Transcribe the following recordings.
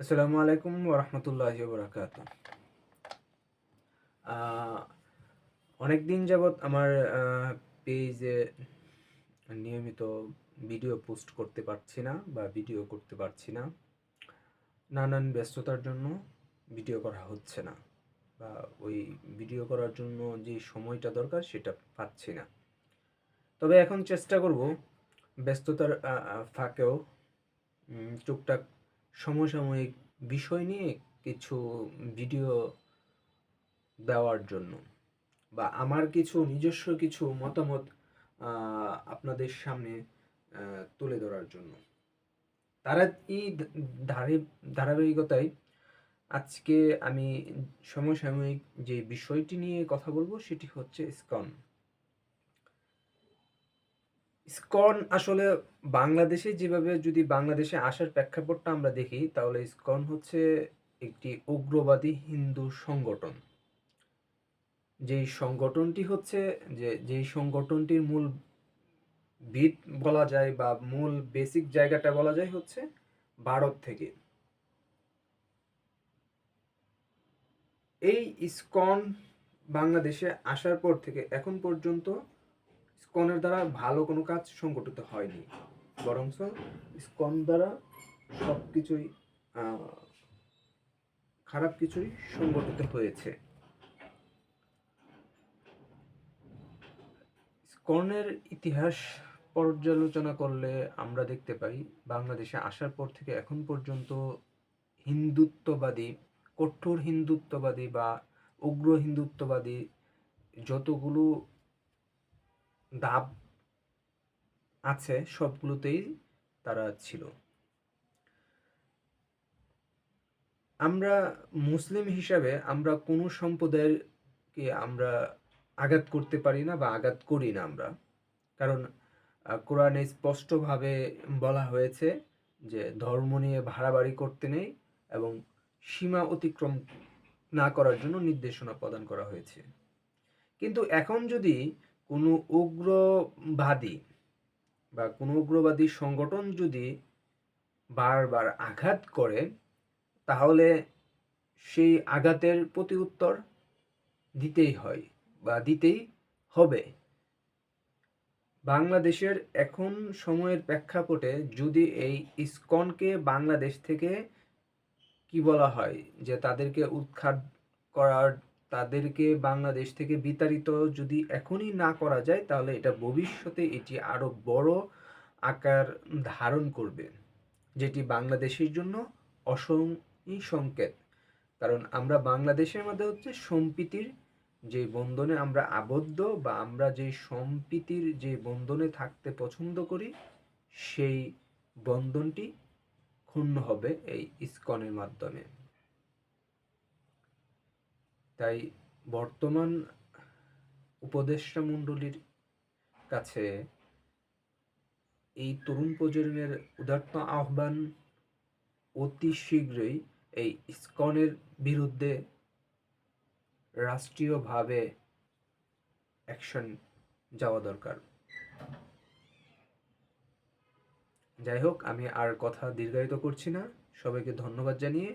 আসসালামু আলাইকুম ওরহমতুল্লাহি ওবরাকাতুহ। অনেক দিন যাবৎ আমার পেজে নিয়মিত ভিডিও পোস্ট করতে পারছি না বা ভিডিও করতে পারছি না। নানান ব্যস্ততার জন্য ভিডিও করা হচ্ছে না বা ওই ভিডিও করার জন্য যে সময়টা দরকার সেটা পাচ্ছি না। তবে এখন চেষ্টা করব ব্যস্ততার ফাঁকেও টুকটাক সমসাময়িক বিষয় নিয়ে কিছু ভিডিও দেওয়ার জন্য বা আমার কিছু নিজস্ব কিছু মতামত আপনাদের সামনে তুলে ধরার জন্য। তারা এই ধারাবাহিকতায় আজকে আমি সমসাময়িক যে বিষয়টি নিয়ে কথা বলবো সেটি হচ্ছে ইসকন। ইসকন আসলে বাংলাদেশে যেভাবে যদি বাংলাদেশে আসার প্রেক্ষাপটটা আমরা দেখি তাহলে ইসকন হচ্ছে একটি উগ্রবাদী হিন্দু সংগঠন। যেই সংগঠনটি হচ্ছে যেই সংগঠনটির মূল ভিত বলা যায় বা মূল বেসিক জায়গাটা বলা যায় হচ্ছে ভারত থেকে। এই ইসকন বাংলাদেশে আসার পর থেকে এখন পর্যন্ত ইসকনের দ্বারা ভালো কোনো কাজ সংগঠিত হয়নি, বরঞ্চ ইসকন দ্বারা সব কিছুই খারাপ কিছুই সংগঠিত হয়েছে। ইসকনের ইতিহাস পর্যালোচনা করলে আমরা দেখতে পাই বাংলাদেশে আসার পর থেকে এখন পর্যন্ত হিন্দুত্ববাদী, কঠোর হিন্দুত্ববাদী বা উগ্র হিন্দুত্ববাদী যতগুলো ধাপ আছে সবগুলোতেই তারা ছিল। আমরা মুসলিম হিসাবে আমরা কোনো সম্প্রদায়কে আমরা আঘাত করতে পারি না বা আঘাত করি না আমরা, কারণ কোরআনে স্পষ্টভাবে বলা হয়েছে যে ধর্ম নিয়ে বাড়াবাড়ি করতে নেই এবং সীমা অতিক্রম না করার জন্য নির্দেশনা প্রদান করা হয়েছে। কিন্তু এখন যদি কোনো উগ্রবাদী বা কোনো উগ্রবাদী সংগঠন যদি বারবার আঘাত করে তাহলে সেই আঘাতের প্রতি উত্তর দিতেই হয় বা দিতেই হবে। বাংলাদেশের এখন সময়ের প্রেক্ষাপটে যদি এই ইসকনকে বাংলাদেশ থেকে কি বলা হয় যে তাদেরকে উৎখাত করার, তাদেরকে বাংলাদেশ থেকে বিতাড়িত যদি এখনই না করা যায় তাহলে এটা ভবিষ্যতে এটি আরো বড় আকার ধারণ করবে, যেটি বাংলাদেশের জন্য অশনি সংকেত। কারণ আমরা বাংলাদেশের মধ্যে হচ্ছে সম্প্রীতির যে বন্ধনে আমরা আবদ্ধ বা আমরা যে সম্প্রীতির যে বন্ধনে থাকতে পছন্দ করি সেই বন্ধনটি ক্ষুণ্ণ হবে এই ইসকনের মাধ্যমে। তাই বর্তমান উপদেষ্টা মণ্ডলীর কাছে এই তরুণ প্রজন্মের উদাত্ত আহ্বান অতি শীঘ্রই এই ইসকনের বিরুদ্ধে রাষ্ট্রীয়ভাবে অ্যাকশন যাওয়া দরকার। যাই হোক, আমি আর কথা দীর্ঘায়িত করছি না। সবাইকে ধন্যবাদ জানিয়ে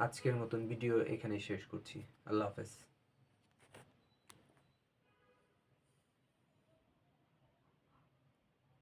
আজকের মতন ভিডিও এখানেই শেষ করছি। আল্লাহ হাফেজ।